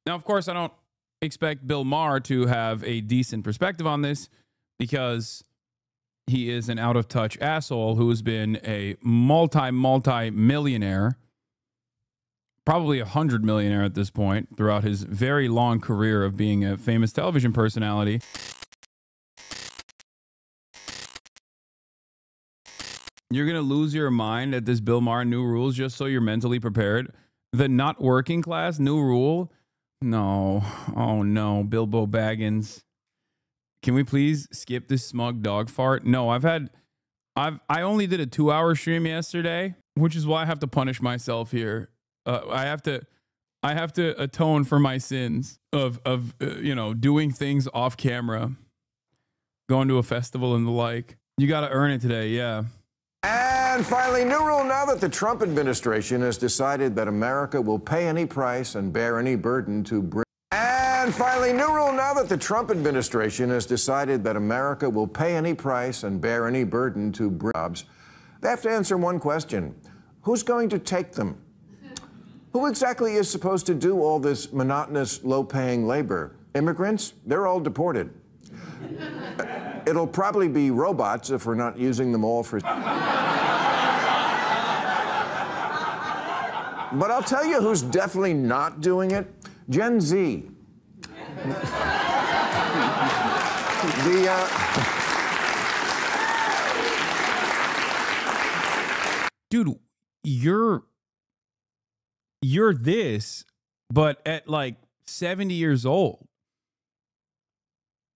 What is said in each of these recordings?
Now, of course, I don't expect Bill Maher to have a decent perspective on this because he is an out of touch asshole who has been a multi-millionaire, probably 100 millionaire at this point throughout his very long career of being a famous television personality. You're going to lose your mind at this Bill Maher new rules just so you're mentally prepared. The not working class new rule? No. Oh no, Bilbo Baggins. Can we please skip this smug dog fart? No, I only did a 2-hour stream yesterday, which is why I have to punish myself here. I have to atone for my sins of doing things off camera, going to a festival and the like. You got to earn it today, yeah. And finally, new rule now that the Trump administration has decided that America will pay any price and bear any burden to bring. And finally, new rule now that the Trump administration has decided that America will pay any price and bear any burden to bring jobs. They have to answer one question: who's going to take them? Who exactly is supposed to do all this monotonous, low-paying labor? Immigrants? They're all deported. It'll probably be robots if we're not using them all for... But I'll tell you who's definitely not doing it. Gen Z. Dude, you're this, but at like 70 years old.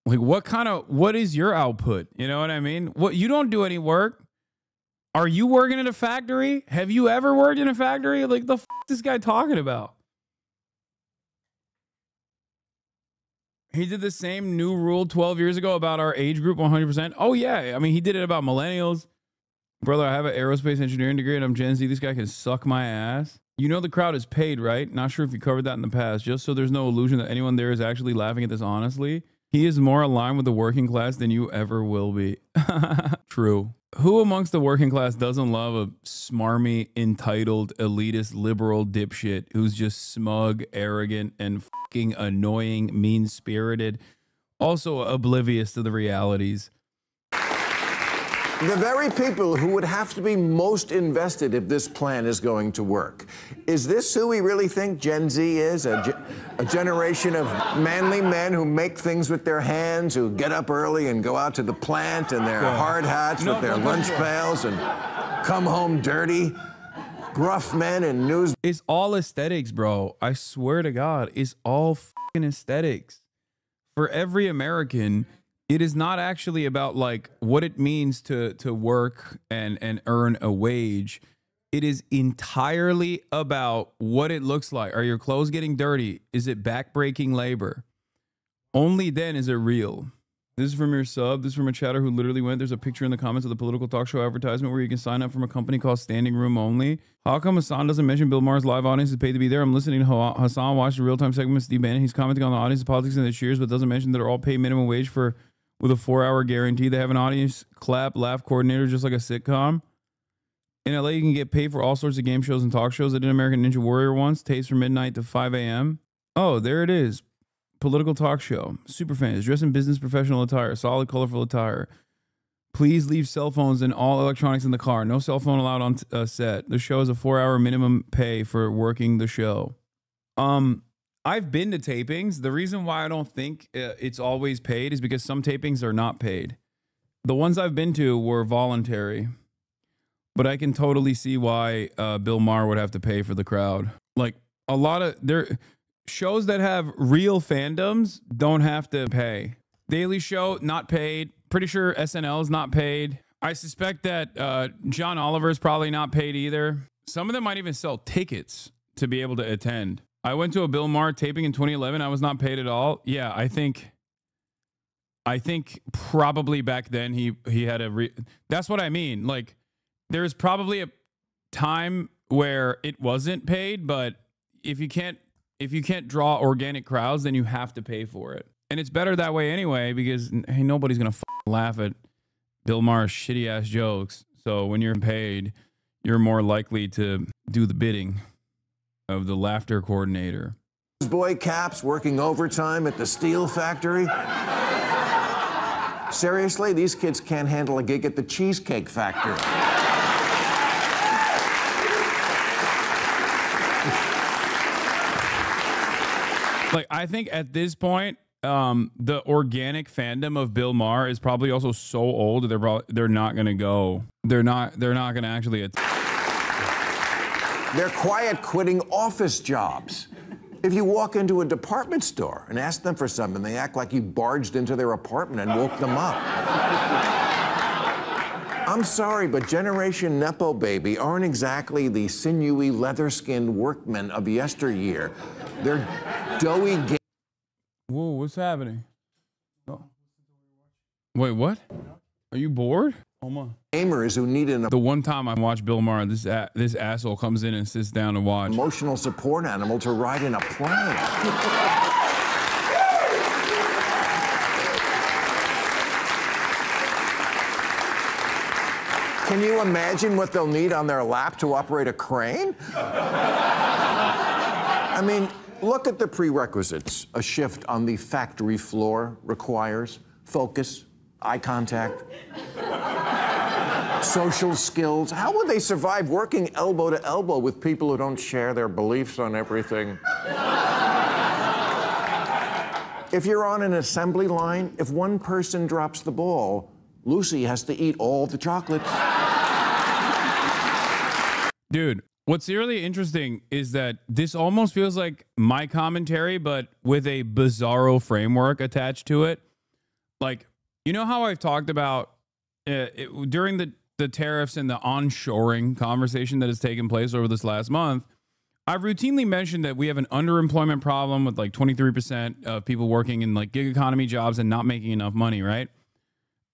Like, what is your output? You know what I mean? What, you don't do any work. Are you working in a factory? Have you ever worked in a factory? Like, the f is this guy talking about? He did the same new rule 12 years ago about our age group 100%. Oh, yeah. I mean, he did it about millennials. Brother, I have an aerospace engineering degree and I'm Gen Z. This guy can suck my ass. You know the crowd is paid, right? Not sure if you covered that in the past. Just so there's no illusion that anyone there is actually laughing at this honestly. He is more aligned with the working class than you ever will be. True. Who amongst the working class doesn't love a smarmy, entitled, elitist, liberal dipshit who's just smug, arrogant, and fucking annoying, mean-spirited, also oblivious to the realities? The very people who would have to be most invested if this plan is going to work. Is this who we really think Gen Z is? A generation of manly men who make things with their hands, who get up early and go out to the plant in their hard hats with their lunch pails and come home dirty? Gruff men in news. It's all aesthetics, bro. I swear to God, it's all fucking aesthetics. For every American, it is not actually about like what it means to work and earn a wage. It is entirely about what it looks like. Are your clothes getting dirty? Is it backbreaking labor? Only then is it real. This is from your sub. This is from a chatter who literally went. There's a picture in the comments of the political talk show advertisement where you can sign up from a company called Standing Room Only. How come Hasan doesn't mention Bill Maher's live audience is paid to be there? I'm listening to Hasan watch the real-time segment with Steve Bannon. He's commenting on the audience, politics, and the cheers, but doesn't mention that they're all paid minimum wage with a 4-hour guarantee. They have an audience clap, laugh coordinator, just like a sitcom. In LA, you can get paid for all sorts of game shows and talk shows. I did American Ninja Warrior once, tapes from midnight to 5 a.m. Oh, there it is. Political talk show. Superfans, dress in business professional attire, solid colorful attire. Please leave cell phones and all electronics in the car. No cell phone allowed on set. The show is a 4-hour minimum pay for working the show. I've been to tapings. The reason why I don't think it's always paid is because some tapings are not paid. The ones I've been to were voluntary. But I can totally see why Bill Maher would have to pay for the crowd. Like, a lot of shows that have real fandoms don't have to pay. Daily Show, not paid. Pretty sure SNL is not paid. I suspect that John Oliver is probably not paid either. Some of them might even sell tickets to be able to attend. I went to a Bill Maher taping in 2011. I was not paid at all. Yeah, I think probably back then he had that's what I mean. Like, there's probably a time where it wasn't paid, but if you can't draw organic crowds, then you have to pay for it. And it's better that way anyway, because hey, nobody's going to laugh at Bill Maher's shitty ass jokes. So when you're paid, you're more likely to do the bidding of the laughter coordinator. boy Caps working overtime at the steel factory. Seriously, these kids can't handle a gig at the Cheesecake Factory. Like, I think at this point, the organic fandom of Bill Maher is probably also so old they're not gonna go. They're not gonna actually. They're quiet quitting office jobs. If you walk into a department store and ask them for something, they act like you barged into their apartment and woke them up. I'm sorry, but Generation Nepo Baby aren't exactly the sinewy, leather-skinned workmen of yesteryear. They're doughy. Whoa, what's happening? Oh. Wait, what? Are you bored? Oh my. Gamers who need an The one time I watch Bill Maher, this asshole comes in and sits down to watch. emotional support animal to ride in a plane. Can you imagine what they'll need on their lap to operate a crane? I mean, look at the prerequisites a shift on the factory floor requires: focus, eye contact, social skills. How would they survive working elbow to elbow with people who don't share their beliefs on everything? If you're on an assembly line, if one person drops the ball, Lucy has to eat all the chocolate. Dude, what's really interesting is that this almost feels like my commentary, but with a bizarro framework attached to it. Like, you know how I've talked about during the tariffs and the onshoring conversation that has taken place over this last month, I've routinely mentioned that we have an underemployment problem with like 23% of people working in like gig economy jobs and not making enough money, right?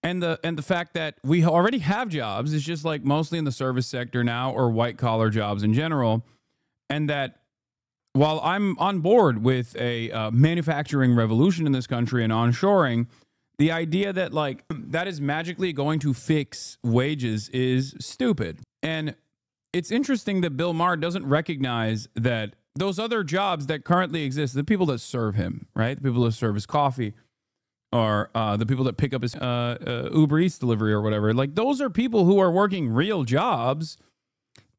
And the fact that we already have jobs is just like mostly in the service sector now, or white collar jobs in general. And that while I'm on board with a manufacturing revolution in this country and onshoring, the idea that like that is magically going to fix wages is stupid. And it's interesting that Bill Maher doesn't recognize that those other jobs that currently exist, the people that serve him, right? The people that serve his coffee, or the people that pick up his Uber Eats delivery or whatever, like those are people who are working real jobs.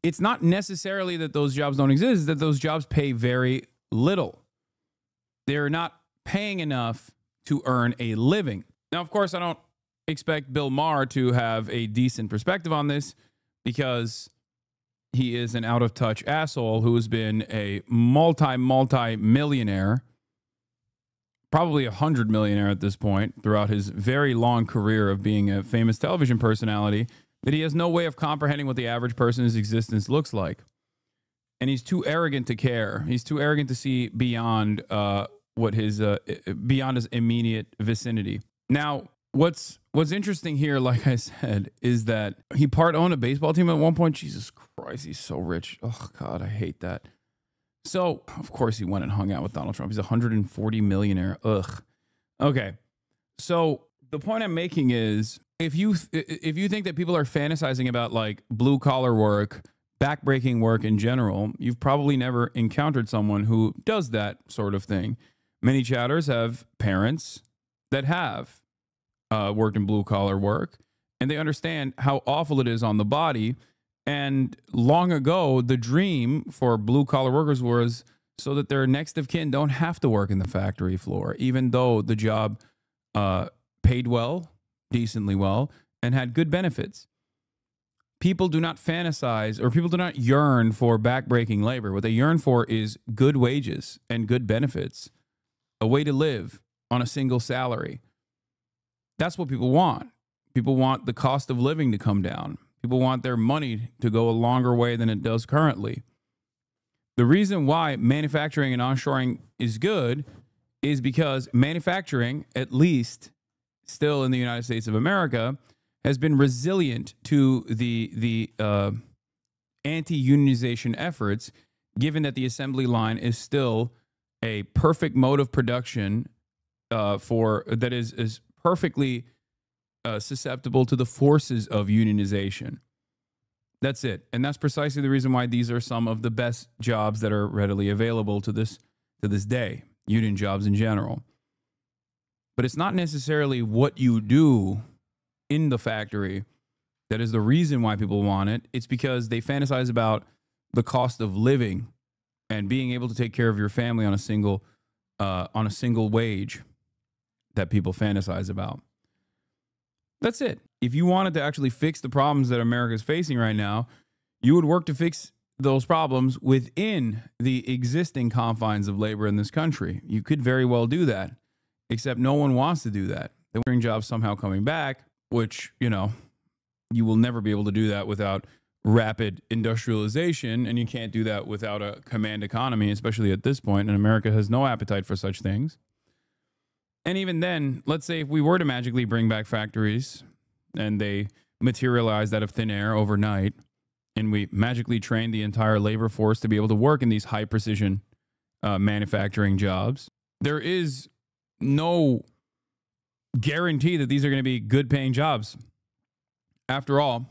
It's not necessarily that those jobs don't exist, it's that those jobs pay very little. They're not paying enough to earn a living. Now, of course, I don't expect Bill Maher to have a decent perspective on this, because he is an out-of-touch asshole who has been a multi-millionaire, probably 100 millionaire at this point, throughout his very long career of being a famous television personality, that he has no way of comprehending what the average person's existence looks like. And he's too arrogant to care. He's too arrogant to see beyond beyond his immediate vicinity. Now, what's interesting here, like I said, is that he part-owned a baseball team at one point. Jesus Christ, he's so rich. Oh, God, I hate that. So, of course, he went and hung out with Donald Trump. He's a 140 millionaire. Ugh. Okay. So the point I'm making is, if you think that people are fantasizing about like blue collar work, backbreaking work in general, you've probably never encountered someone who does that sort of thing. Many chatters have parents that have worked in blue collar work, and they understand how awful it is on the body. And long ago, the dream for blue collar workers was so that their next of kin don't have to work in the factory floor, even though the job paid well, decently well, and had good benefits. People do not fantasize, or people do not yearn for backbreaking labor. What they yearn for is good wages and good benefits, a way to live on a single salary. That's what people want. People want the cost of living to come down. People want their money to go a longer way than it does currently. The reason why manufacturing and onshoring is good is because manufacturing, at least still in the United States of America, has been resilient to the anti-unionization efforts, given that the assembly line is still a perfect mode of production that is perfectly susceptible to the forces of unionization. That's it. And that's precisely the reason why these are some of the best jobs that are readily available to this to this day, union jobs in general. But it's not necessarily what you do in the factory that is the reason why people want it. It's because they fantasize about the cost of living and being able to take care of your family on a single wage that people fantasize about. That's it. If you wanted to actually fix the problems that America is facing right now, you would work to fix those problems within the existing confines of labor in this country. You could very well do that, except no one wants to do that. They're working jobs somehow coming back, which, you know, you will never be able to do that without rapid industrialization, and you can't do that without a command economy, especially at this point, and America has no appetite for such things. And even then, let's say if we were to magically bring back factories and they materialized out of thin air overnight, and we magically trained the entire labor force to be able to work in these high precision manufacturing jobs, there is no guarantee that these are going to be good paying jobs. After all,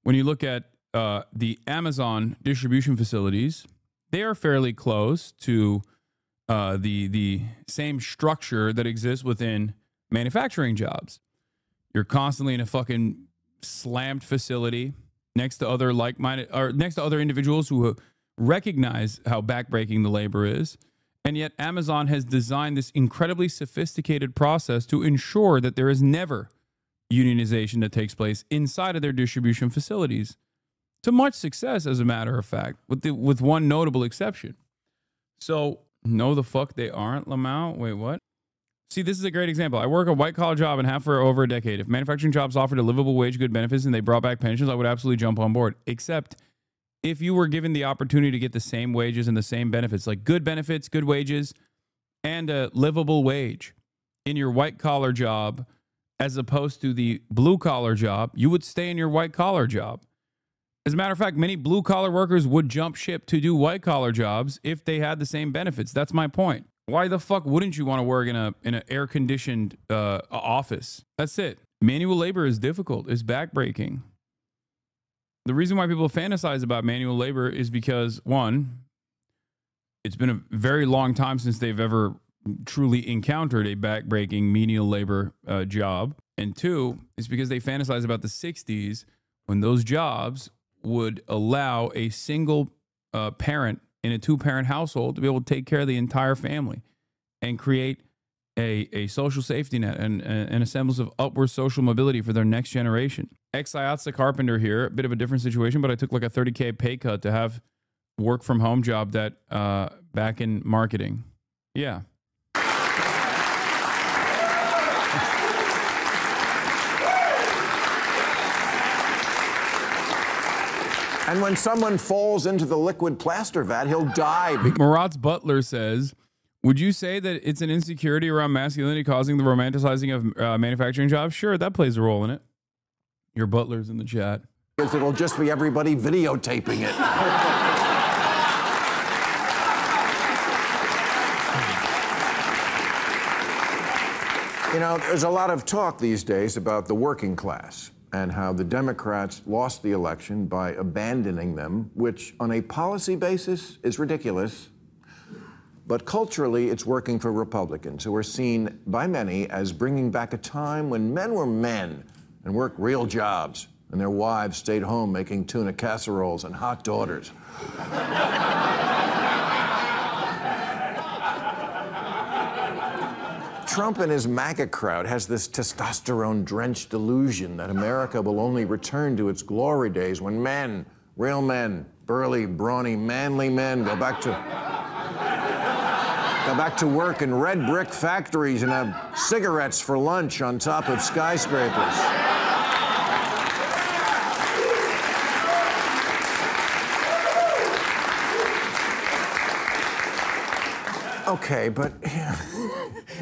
when you look at the Amazon distribution facilities, they are fairly close to the same structure that exists within manufacturing jobs. You're constantly in a fucking slammed facility next to other like-minded, or next to other individuals who recognize how backbreaking the labor is. And yet Amazon has designed this incredibly sophisticated process to ensure that there is never unionization that takes place inside of their distribution facilities, to much success, as a matter of fact, with one notable exception. So, no, the fuck they aren't, Lamau. Wait, what? See, this is a great example. I work a white-collar job and have for over a decade. If manufacturing jobs offered a livable wage, good benefits, and they brought back pensions, I would absolutely jump on board. Except if you were given the opportunity to get the same wages and the same benefits, like good benefits, good wages, and a livable wage in your white-collar job, as opposed to the blue-collar job, you would stay in your white-collar job. As a matter of fact, many blue-collar workers would jump ship to do white-collar jobs if they had the same benefits. That's my point. Why the fuck wouldn't you want to work in an air-conditioned office? That's it. Manual labor is difficult. It's backbreaking. The reason why people fantasize about manual labor is because, one, it's been a very long time since they've ever truly encountered a backbreaking menial labor job. And two, it's because they fantasize about the 60s when those jobs would allow a single parent in a two-parent household to be able to take care of the entire family and create a social safety net and a semblance of upward social mobility for their next generation. Ex-IATSA carpenter here, a bit of a different situation, but I took like a $30K pay cut to have work from home job that back in marketing. Yeah. And when someone falls into the liquid plaster vat, he'll die. Marat's butler says, would you say that it's an insecurity around masculinity causing the romanticizing of manufacturing jobs? Sure, that plays a role in it. Your butler's in the chat. Because it'll just be everybody videotaping it. You know, there's a lot of talk these days about the working class and how the Democrats lost the election by abandoning them, which on a policy basis is ridiculous. But culturally, it's working for Republicans, who are seen by many as bringing back a time when men were men and worked real jobs, and their wives stayed home making tuna casseroles and hot daughters. Trump and his MAGA crowd has this testosterone-drenched delusion that America will only return to its glory days when men, real men, burly, brawny, manly men go back to work in red brick factories and have cigarettes for lunch on top of skyscrapers. Okay, but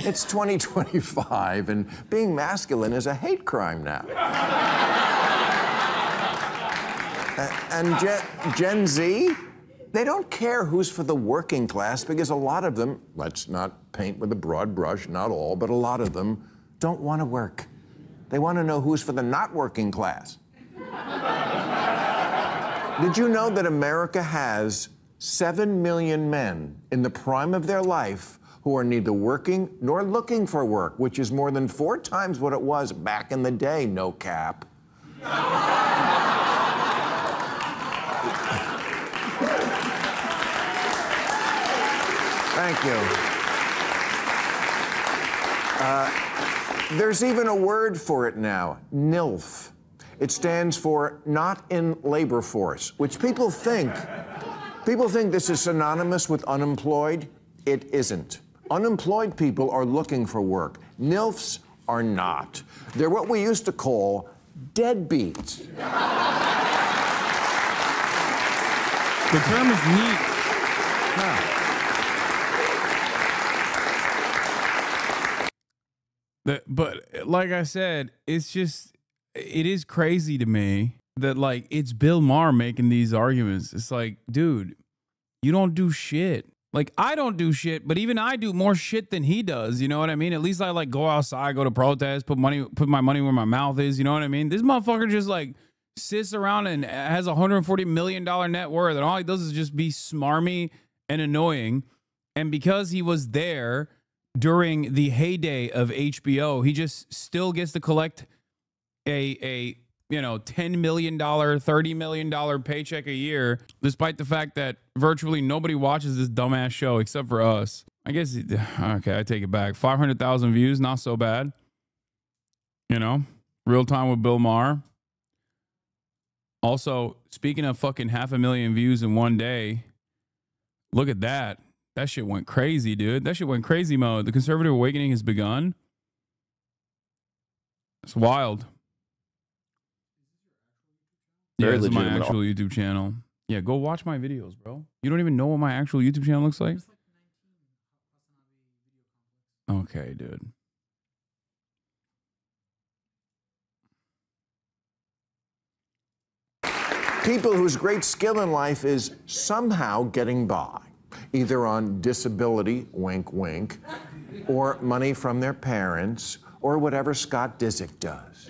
it's 2025, and being masculine is a hate crime now. And Gen Z, they don't care who's for the working class because a lot of them, let's not paint with a broad brush, not all, but a lot of them don't want to work. They want to know who's for the not working class. Did you know that America has 7 million men in the prime of their life who are neither working nor looking for work, which is more than 4 times what it was back in the day, no cap. Thank you. There's even a word for it now, NILF. It stands for not in labor force, which people think this is synonymous with unemployed. It isn't. Unemployed people are looking for work. NILFs are not. They're what we used to call deadbeats. The term is neat. Huh. But like I said, it's just, it is crazy to me that like it's Bill Maher making these arguments. It's like, dude, you don't do shit. Like I don't do shit, but even I do more shit than he does. You know what I mean? At least I like go outside, go to protests, put my money where my mouth is. You know what I mean? This motherfucker just like sits around and has $140 million net worth, and all he does is just be smarmy and annoying. And because he was there during the heyday of HBO, he just still gets to collect a $10 million, $30 million paycheck a year, despite the fact that virtually nobody watches this dumbass show except for us. I guess, okay, I take it back. 500,000 views, not so bad. You know, real time with Bill Maher. Also, speaking of fucking 500,000 views in one day, look at that. That shit went crazy, dude. That shit went crazy mode. The conservative awakening has begun. It's wild. Yeah, this is my actual YouTube channel. Yeah, go watch my videos, bro. You don't even know what my actual YouTube channel looks like? Okay, dude. People whose great skill in life is somehow getting by, either on disability, wink, wink, or money from their parents, or whatever Scott Disick does.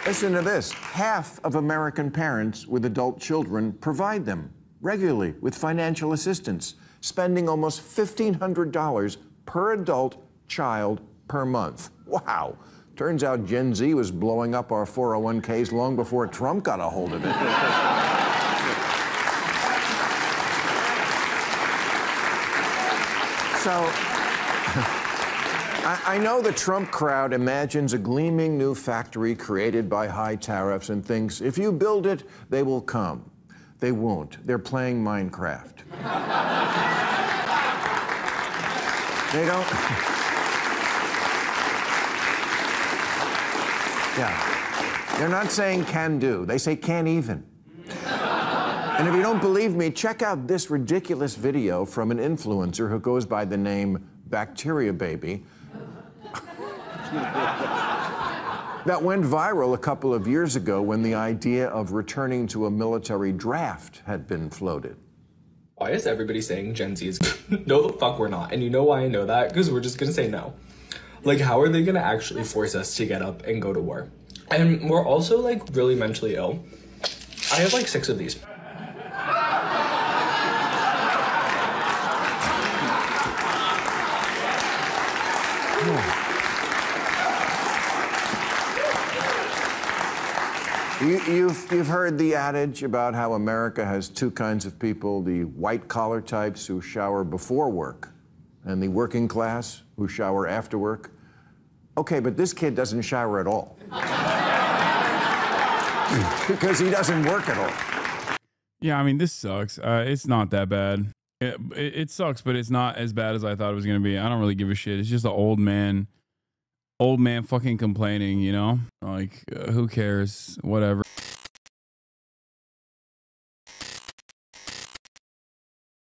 Listen to this. Half of American parents with adult children provide them regularly with financial assistance, spending almost $1,500 per adult child per month. Wow. Turns out Gen Z was blowing up our 401ks long before Trump got a hold of it. So, I know the Trump crowd imagines a gleaming new factory created by high tariffs and thinks, if you build it, they will come. They won't. They're playing Minecraft. They don't... Yeah. They're not saying can do. They say can't even. And if you don't believe me, check out this ridiculous video from an influencer who goes by the name Bacteria Baby that went viral a couple of years ago when the idea of returning to a military draft had been floated. Why is everybody saying Gen Z is No, the fuck we're not. And you know why I know that? Because we're just gonna say no. Like, how are they gonna actually force us to get up and go to war? And we're also, like, really mentally ill. I have, like, 6 of these. You've heard the adage about how America has 2 kinds of people, the white-collar types who shower before work and the working class who shower after work. Okay, but this kid doesn't shower at all. Because he doesn't work at all. Yeah, I mean, this sucks. It's not that bad. It sucks, but it's not as bad as I thought it was going to be. I don't really give a shit. It's just an old man fucking complaining, you know? Like, who cares? Whatever.